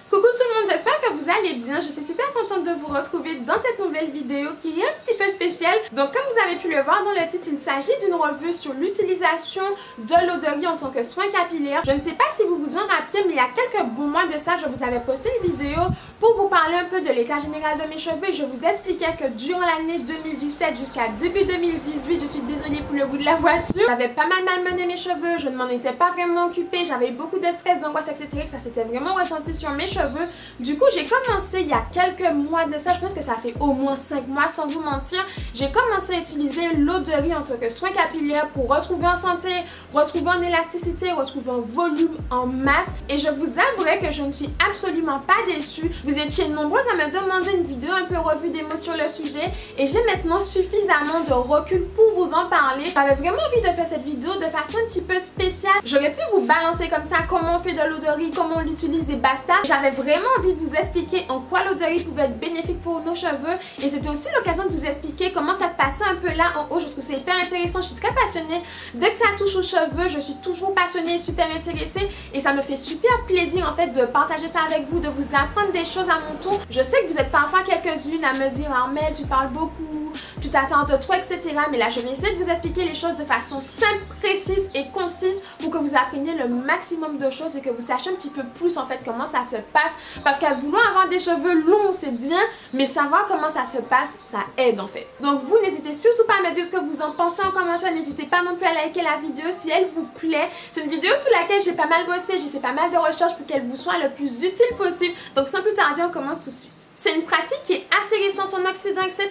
Coucou tout le monde, j'espère que vous allez bien. Je suis super contente de vous retrouver dans cette nouvelle vidéo qui est un petit peu spéciale. Donc comme vous avez pu le voir dans le titre, il s'agit d'une revue sur l'utilisation de l'eau de riz en tant que soin capillaire. Je ne sais pas si vous vous en rappelez, mais il y a quelques bons mois de ça, je vous avais posté une vidéo pour vous parler un peu de l'état général de mes cheveux et je vous expliquais que durant l'année 2017 jusqu'à début 2018, je suis désolée pour le bruit de la voiture, j'avais pas mal malmené mes cheveux, je ne m'en étais pas vraiment occupée, j'avais beaucoup de stress, d'angoisse, etc. que ça s'était vraiment ressenti sur mes cheveux. Du coup, j'ai commencé il y a quelques mois de ça, je pense que ça fait au moins 5 mois sans vous mentir, j'ai commencé à utiliser l'eau de riz en tant que soin capillaire pour retrouver en santé, retrouver en élasticité, retrouver en volume, en masse. Et je vous avouerai que je ne suis absolument pas déçue. Vous étiez nombreux à me demander une vidéo un peu revue des mots sur le sujet et j'ai maintenant suffisamment de recul pour vous en parler. J'avais vraiment envie de faire cette vidéo de façon un petit peu spéciale. J'aurais pu vous balancer comme ça comment on fait de l'eau de riz, comment on l'utilise et basta. J'avais vraiment envie de vous expliquer en quoi l'eau de riz pouvait être bénéfique pour nos cheveux et c'était aussi l'occasion de vous expliquer comment ça se passait un peu là en haut. Je trouve c'est hyper intéressant, je suis très passionnée. Dès que ça touche aux cheveux, je suis toujours passionnée, super intéressée et ça me fait super plaisir en fait de partager ça avec vous, de vous apprendre des choses à mon tour. Je sais que vous êtes parfois quelques-unes à me dire « Armelle, tu parles beaucoup, tu t'attends de toi, etc. » Mais là, je vais essayer de vous expliquer les choses de façon simple, précise et concise pour que vous appreniez le maximum de choses et que vous sachiez un petit peu plus en fait comment ça se passe. Parce qu'à vouloir avoir des cheveux longs, c'est bien, mais savoir comment ça se passe, ça aide en fait. Donc vous, n'hésitez surtout pas à me dire ce que vous en pensez en commentaire. N'hésitez pas non plus à liker la vidéo si elle vous plaît. C'est une vidéo sur laquelle j'ai pas mal bossé, j'ai fait pas mal de recherches pour qu'elle vous soit le plus utile possible. Donc sans plus tarder, on commence tout de suite. C'est une pratique qui est assez récente en Occident, etc.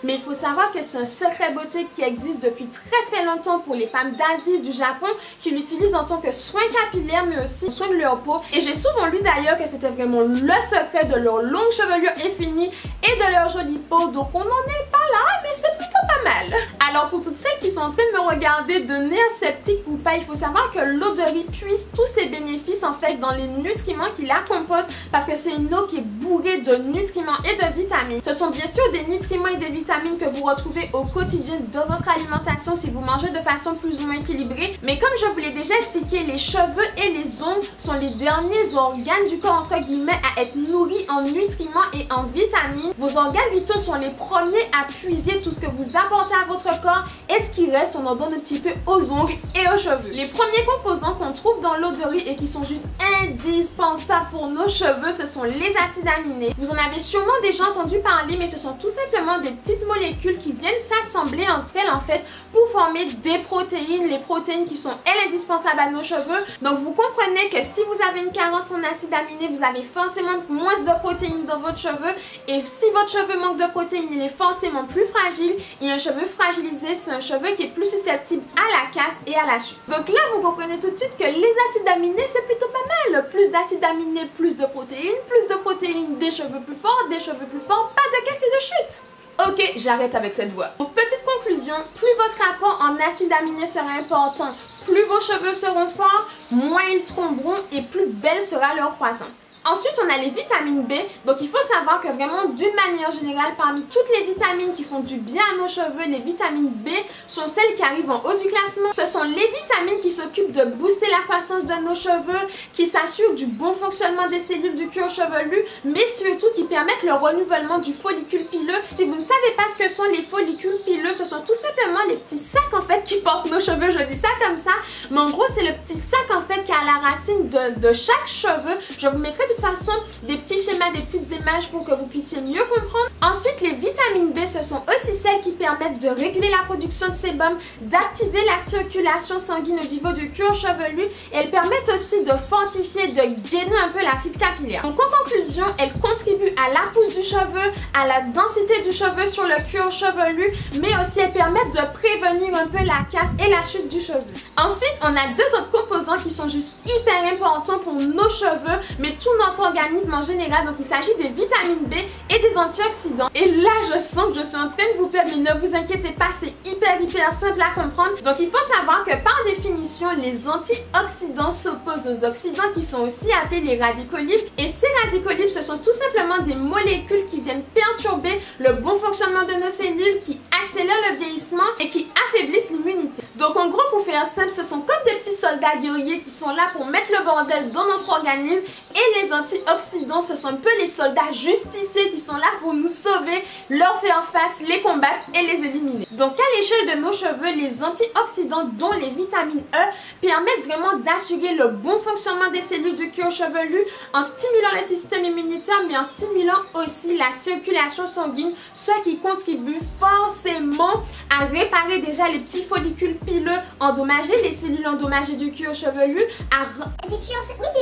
Mais il faut savoir que c'est un secret beauté qui existe depuis très longtemps pour les femmes d'Asie, du Japon, qui l'utilisent en tant que soin capillaire, mais aussi soin de leur peau. Et j'ai souvent lu d'ailleurs que c'était vraiment le secret de leur longue chevelure infinie et de leur jolie peau. Donc on n'en est pas là, mais c'est plutôt pas mal. Alors pour toutes celles qui sont en train de me regarder de nerfs sceptiques ou pas, il faut savoir que l'eau de riz puise tous ses bénéfices en fait dans les nutriments qui la composent, parce que c'est une eau qui est bourrée de nutriments et de vitamines. Ce sont bien sûr des nutriments et des vitamines que vous retrouvez au quotidien dans votre alimentation si vous mangez de façon plus ou moins équilibrée. Mais comme je vous l'ai déjà expliqué, les cheveux et les ongles sont les derniers organes du corps entre guillemets à être nourris en nutriments et en vitamines. Vos organes vitaux sont les premiers à puiser tout ce que vous apportez à votre corps et ce qui reste, on en donne un petit peu aux ongles et aux cheveux. Les premiers composants qu'on trouve dans l'eau de riz et qui sont juste indispensables pour nos cheveux, ce sont les acides aminés. Vous en avez sûrement déjà entendu parler, mais ce sont tout simplement des petites molécules qui viennent s'assembler entre elles en fait pour former des protéines, les protéines qui sont elles indispensables à nos cheveux. Donc vous comprenez que si vous avez une carence en acides aminés, vous avez forcément moins de protéines dans votre cheveu et si votre cheveu manque de protéines, il est forcément plus fragile et un cheveu fragilisé, c'est un cheveu qui est plus susceptible à la casse et à la chute. Donc là, vous comprenez tout de suite que les acides aminés, c'est plutôt pas mal. Plus d'acides aminés, plus de protéines, des cheveux plus forts, des cheveux plus forts, pas de casse et de chute. Ok, j'arrête avec cette voix. Donc petite conclusion, plus votre apport en acides aminés sera important, plus vos cheveux seront forts, moins ils tomberont et plus belle sera leur croissance. Ensuite, on a les vitamines B. Donc, il faut savoir que vraiment, d'une manière générale, parmi toutes les vitamines qui font du bien à nos cheveux, les vitamines B sont celles qui arrivent en haut du classement. Ce sont les vitamines qui s'occupent de booster la croissance de nos cheveux, qui s'assurent du bon fonctionnement des cellules du cuir chevelu, mais surtout qui permettent le renouvellement du follicule pileux. Si vous ne savez pas ce que sont les follicules pileux, ce sont tout simplement les petits sacs en fait qui portent nos cheveux. Je dis ça comme ça, mais en gros, c'est le petit sac en fait qui est à la racine de chaque cheveu. Je vous mettrai de toute façon des petits schémas, des petites images pour que vous puissiez mieux comprendre. Ensuite, les vitamines B, ce sont aussi celles qui permettent de réguler la production de sébum, d'activer la circulation sanguine au niveau du cuir chevelu et elles permettent aussi de fortifier, de gainer un peu la fibre capillaire. Donc en conclusion, elles contribuent à la pousse du cheveu, à la densité du cheveu sur le cuir chevelu, mais aussi elles permettent de prévenir un peu la casse et la chute du cheveu. Ensuite, on a deux autres composants qui sont juste hyper importants pour nos cheveux, mais tout notre organisme en général. Donc il s'agit des vitamines B et des antioxydants. Et là je sens que je suis en train de vous perdre, mais ne vous inquiétez pas, c'est hyper simple à comprendre. Donc il faut savoir que par définition les antioxydants s'opposent aux oxydants qui sont aussi appelés les radicaux libres. Et ces radicaux libres, ce sont tout simplement des molécules qui viennent perturber le bon fonctionnement de nos cellules, qui accélèrent le vieillissement et qui affaiblissent l'immunité. Donc en gros, pour faire simple, ce sont comme des petits soldats guerriers qui sont là pour mettre le bordel dans notre organisme, et les antioxydants, ce sont un peu les soldats justiciers qui sont là pour nous sauver, leur faire face, les combattre et les éliminer. Donc à l'échelle de nos cheveux, les antioxydants, dont les vitamines E, permettent vraiment d'assurer le bon fonctionnement des cellules du cuir chevelu en stimulant le système immunitaire, mais en stimulant aussi la circulation sanguine, ce qui contribue forcément à réparer déjà les petits follicules pileux endommagés, les cellules endommagées du cuir chevelu, du cuir chevelu,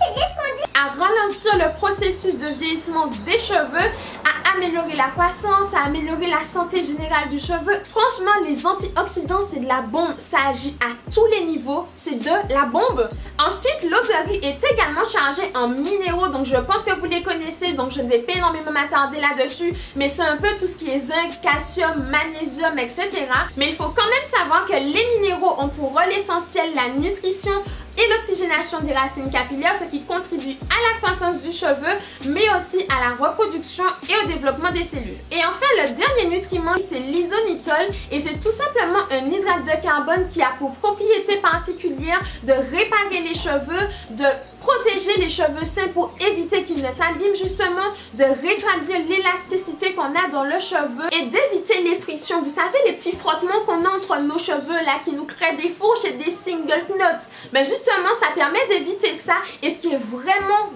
c'est bien ce qu'on dit. À ralentir le processus de vieillissement des cheveux, à améliorer la croissance, à améliorer la santé générale du cheveu. Franchement, les antioxydants, c'est de la bombe. Ça agit à tous les niveaux. C'est de la bombe. Ensuite, l'eau de riz est également chargée en minéraux. Donc, je pense que vous les connaissez. Donc, je ne vais pas énormément m'attarder là-dessus. Mais c'est un peu tout ce qui est zinc, calcium, magnésium, etc. Mais il faut quand même savoir que les minéraux ont pour rôle essentiel la nutrition et l'oxygénation des racines capillaires, ce qui contribue à la croissance du cheveu, mais aussi à la reproduction et au développement des cellules. Et enfin, le dernier nutriment, c'est l'isonitol, et c'est tout simplement un hydrate de carbone qui a pour propriété particulière de réparer les cheveux, de protéger les cheveux sains pour éviter qu'ils ne s'abîment justement, de rétablir l'élasticité qu'on a dans le cheveu et d'éviter les frictions. Vous savez, les petits frottements qu'on a entre nos cheveux là qui nous créent des fourches et des single knots. Ben justement, ça permet d'éviter ça. Et ce qui est vraiment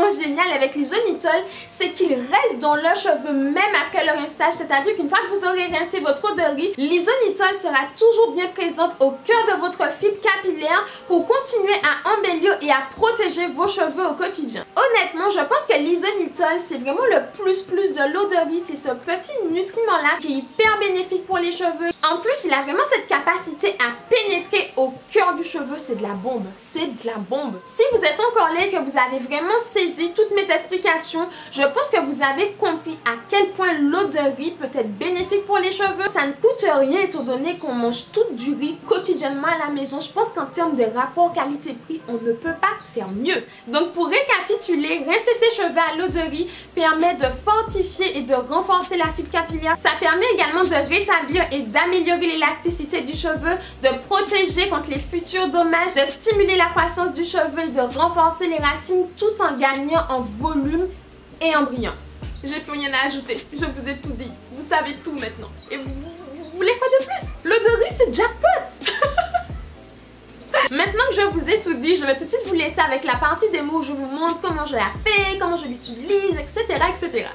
génial avec l'isonitol, c'est qu'il reste dans le cheveu même après le rinçage. C'est-à-dire qu'une fois que vous aurez rincé votre eau de riz, l'isonitol sera toujours bien présente au cœur de votre fibre capillaire pour continuer à embellir et à protéger vos cheveux au quotidien. Honnêtement, je pense que l'isonitol, c'est vraiment le plus de l'eau de riz. C'est ce petit nutriment-là qui est hyper bénéfique pour les cheveux. En plus, il a vraiment cette capacité à pénétrer au cœur du cheveu. C'est de la bombe. C'est de la bombe. Si vous êtes encore là et que vous avez vraiment saisi toutes mes explications, je pense que vous avez compris à quel point l'eau de riz peut être bénéfique pour les cheveux. Ça ne coûte rien étant donné qu'on mange tout du riz quotidiennement à la maison. Je pense qu'en termes de rapport qualité-prix, on ne peut pas faire mieux. Donc pour récapituler, rincer ses cheveux à l'eau de riz permet de fortifier et de renforcer la fibre capillaire. Ça permet également de rétablir et d'améliorer l'élasticité du cheveu, de protéger contre les futurs dommages, de stimuler la croissance du cheveu et de renforcer les racines tout en gagnant en volume et en brillance. J'ai plus rien à ajouter, je vous ai tout dit, vous savez tout maintenant. Et vous voulez quoi de plus? L'eau de riz, c'est jackpot. Maintenant que je vous ai tout dit, je vais tout de suite vous laisser avec la partie démo où je vous montre comment je la fais, comment je l'utilise, etc.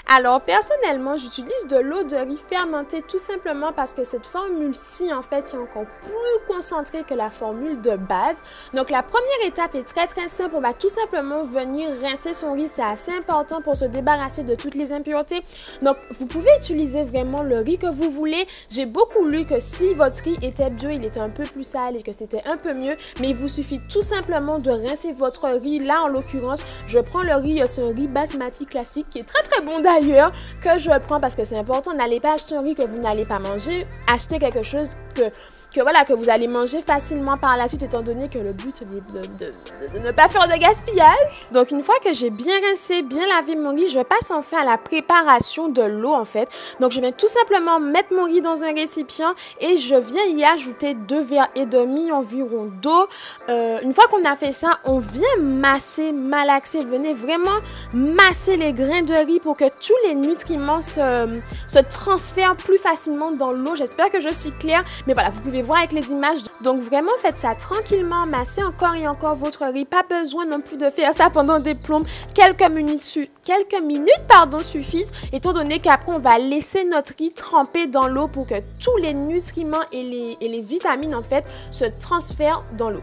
Alors personnellement, j'utilise de l'eau de riz fermentée tout simplement parce que cette formule-ci en fait est encore plus concentrée que la formule de base. Donc la première étape est très simple, on va tout simplement venir rincer son riz, c'est assez important pour se débarrasser de toutes les impuretés. Donc vous pouvez utiliser vraiment le riz que vous voulez. J'ai beaucoup lu que si votre riz était bio, il était un peu plus sale et que c'était un peu mieux, mais il vous suffit tout simplement de rincer votre riz. Là en l'occurrence, je prends le riz, c'est un riz basmati classique qui est très bon d'ailleurs, que je prends parce que c'est important. N'allez pas acheter un riz que vous n'allez pas manger, achetez quelque chose que vous allez manger facilement par la suite, étant donné que le but est de ne pas faire de gaspillage. Donc une fois que j'ai bien rincé, bien lavé mon riz, je passe enfin à la préparation de l'eau en fait. Donc je viens tout simplement mettre mon riz dans un récipient et je viens y ajouter 2,5 verres environ d'eau. Une fois qu'on a fait ça, on vient masser, malaxer, venez vraiment masser les grains de riz pour que tous les nutriments se transfèrent plus facilement dans l'eau. J'espère que je suis claire, mais voilà, vous pouvez voir avec les images. Donc vraiment faites ça tranquillement, massez encore et encore votre riz. Pas besoin non plus de faire ça pendant des plombes. Quelques minutes suffisent, étant donné qu'après on va laisser notre riz tremper dans l'eau pour que tous les nutriments et les vitamines en fait se transfèrent dans l'eau.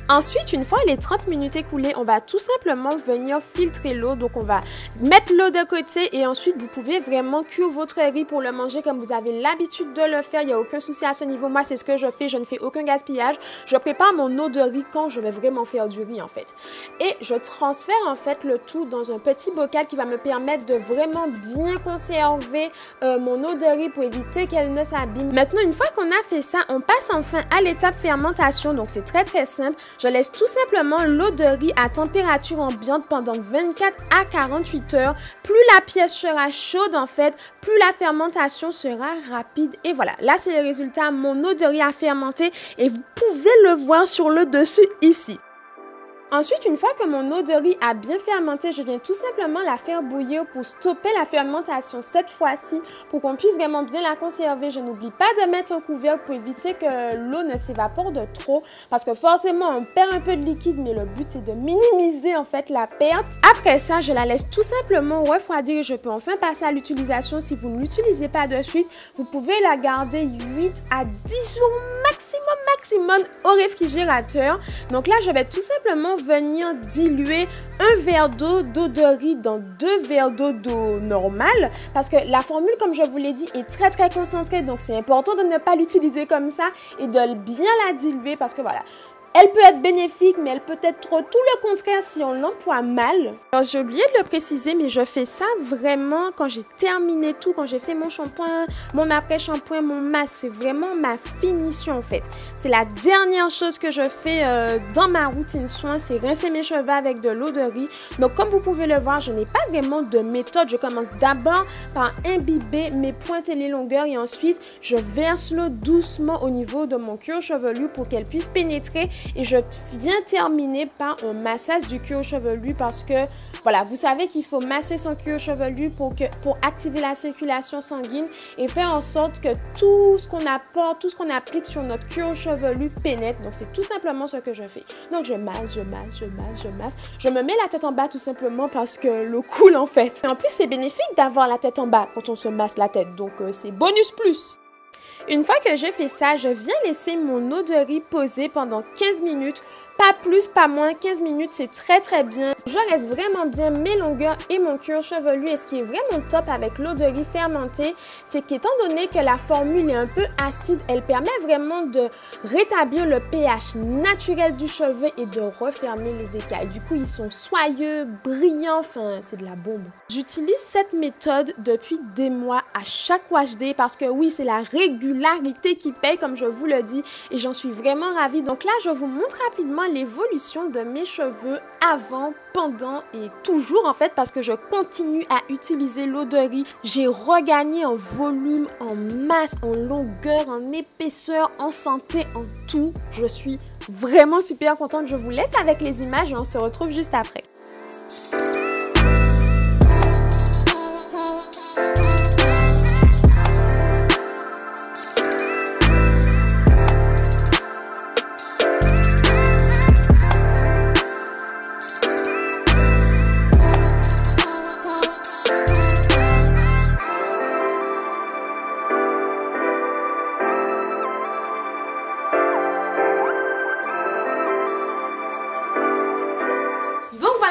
Ensuite, une fois les 30 minutes écoulées, on va tout simplement venir filtrer l'eau. Donc, on va mettre l'eau de côté et ensuite, vous pouvez vraiment cuire votre riz pour le manger comme vous avez l'habitude de le faire. Il n'y a aucun souci à ce niveau. Moi, c'est ce que je fais. Je ne fais aucun gaspillage. Je prépare mon eau de riz quand je vais vraiment faire du riz, en fait. Et je transfère, en fait, le tout dans un petit bocal qui va me permettre de vraiment bien conserver mon eau de riz pour éviter qu'elle ne s'abîme. Maintenant, une fois qu'on a fait ça, on passe enfin à l'étape fermentation. Donc, c'est très simple. Je laisse tout simplement l'eau de riz à température ambiante pendant 24 à 48 heures. Plus la pièce sera chaude en fait, plus la fermentation sera rapide. Et voilà, là c'est le résultat. Mon eau de riz a fermenté et vous pouvez le voir sur le dessus ici. Ensuite, une fois que mon eau de riz a bien fermenté, je viens tout simplement la faire bouillir pour stopper la fermentation cette fois-ci, pour qu'on puisse vraiment bien la conserver. Je n'oublie pas de mettre un couvercle pour éviter que l'eau ne s'évapore de trop, parce que forcément, on perd un peu de liquide, mais le but est de minimiser en fait la perte. Après ça, je la laisse tout simplement refroidir et je peux enfin passer à l'utilisation. Si vous ne l'utilisez pas de suite, vous pouvez la garder 8 à 10 jours maximum au réfrigérateur. Donc là, je vais tout simplement venir diluer un verre d'eau de riz dans 2 verres d'eau normale, parce que la formule, comme je vous l'ai dit, est très concentrée, donc c'est important de ne pas l'utiliser comme ça et de bien la diluer, parce que voilà, elle peut être bénéfique, mais elle peut être tout le contraire si on l'emploie mal. Alors, j'ai oublié de le préciser, mais je fais ça vraiment quand j'ai terminé tout, quand j'ai fait mon shampoing, mon après-shampoing, mon masque. C'est vraiment ma finition, en fait. C'est la dernière chose que je fais dans ma routine soin, c'est rincer mes cheveux avec de l'eau de riz. Donc, comme vous pouvez le voir, je n'ai pas vraiment de méthode. Je commence d'abord par imbiber mes pointes et les longueurs et ensuite, je verse l'eau doucement au niveau de mon cuir chevelu pour qu'elle puisse pénétrer. Et je viens terminer par un massage du cuir chevelu parce que, voilà, vous savez qu'il faut masser son cuir chevelu pour activer la circulation sanguine et faire en sorte que tout ce qu'on apporte, tout ce qu'on applique sur notre cuir chevelu pénètre. Donc, c'est tout simplement ce que je fais. Donc, je masse. Je me mets la tête en bas tout simplement parce que l'eau coule en fait. Et en plus, c'est bénéfique d'avoir la tête en bas quand on se masse la tête. Donc, c'est bonus plus. Une fois que j'ai fait ça, je viens laisser mon eau de riz poser pendant 15 minutes. Pas plus, pas moins, 15 minutes, c'est très bien. Je reste vraiment bien mes longueurs et mon cuir chevelu. Et ce qui est vraiment top avec l'eau de riz fermentée, c'est qu'étant donné que la formule est un peu acide, elle permet vraiment de rétablir le pH naturel du cheveu et de refermer les écailles. Du coup, ils sont soyeux, brillants, enfin, c'est de la bombe. J'utilise cette méthode depuis des mois à chaque wash day parce que oui, c'est la régularité qui paye, comme je vous le dis, et j'en suis vraiment ravie. Donc là, je vous montre rapidement l'évolution de mes cheveux avant, pendant et toujours en fait parce que je continue à utiliser l'eau de riz. J'ai regagné en volume, en masse, en longueur, en épaisseur, en santé, en tout. Je suis vraiment super contente. Je vous laisse avec les images et on se retrouve juste après.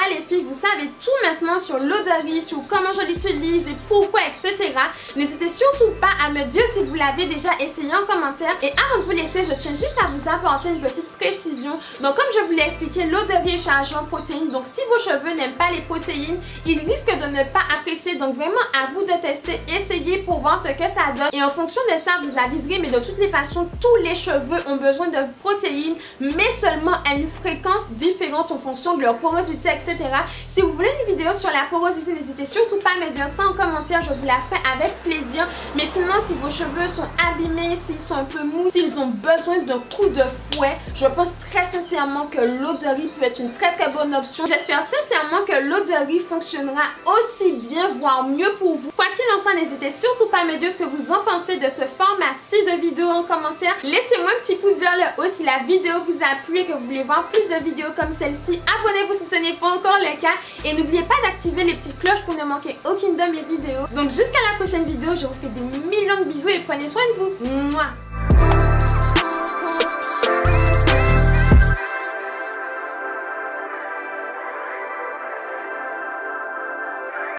Les filles, vous savez tout maintenant sur l'eau de riz, sur comment je l'utilise et pourquoi, etc. N'hésitez surtout pas à me dire si vous l'avez déjà essayé en commentaire. Et avant de vous laisser, je tiens juste à vous apporter une petite précision. Donc comme je vous l'ai expliqué, l'eau de riz est chargée en protéines. Donc si vos cheveux n'aiment pas les protéines, ils risquent de ne pas apprécier. Donc vraiment à vous de tester, essayer pour voir ce que ça donne. Et en fonction de ça, vous aviserez. Mais de toutes les façons, tous les cheveux ont besoin de protéines, mais seulement à une fréquence différente en fonction de leur porosité, etc. Si vous voulez une vidéo sur la porosité, n'hésitez surtout pas à me dire ça en commentaire, je vous la ferai avec plaisir. Mais sinon, si vos cheveux sont abîmés, s'ils sont un peu mous, s'ils ont besoin d'un coup de fouet, je pense très sincèrement que l'eau de riz peut être une très bonne option. J'espère sincèrement que l'eau de riz fonctionnera aussi bien, voire mieux pour vous. Quoi qu'il en soit, n'hésitez surtout pas à me dire ce que vous en pensez de ce format-ci de vidéo en commentaire. Laissez-moi un petit pouce vers le haut si la vidéo vous a plu et que vous voulez voir plus de vidéos comme celle-ci. Abonnez-vous si ce n'est pas encore le cas et n'oubliez pas d'activer les petites cloches pour ne manquer aucune de mes vidéos. Donc jusqu'à la prochaine vidéo, je vous fais des millions de bisous et prenez soin de vous. Mouah.